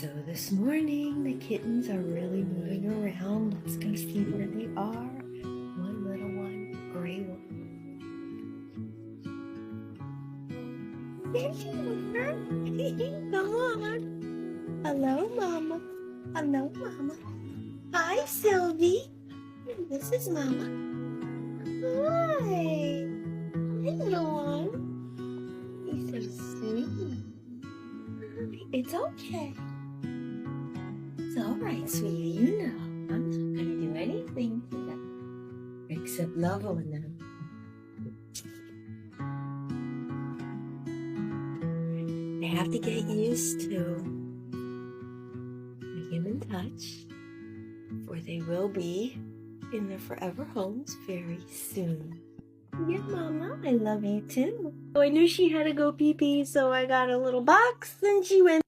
So this morning, the kittens are really moving around. Let's go see where they are. One little one, gray one. There you are. Come on. Hello, Mama. Hello, Mama. Hi, Sylvie. This is Mama. Hi. Hi, little one. He's so sweet. It's okay. It's all right, sweetie. You know, I'm not gonna do anything to them except love on them. They have to get used to the human touch, for they will be in their forever homes very soon. Yeah, Mama, I love you too. Oh, I knew she had to go pee-pee, so I got a little box and she went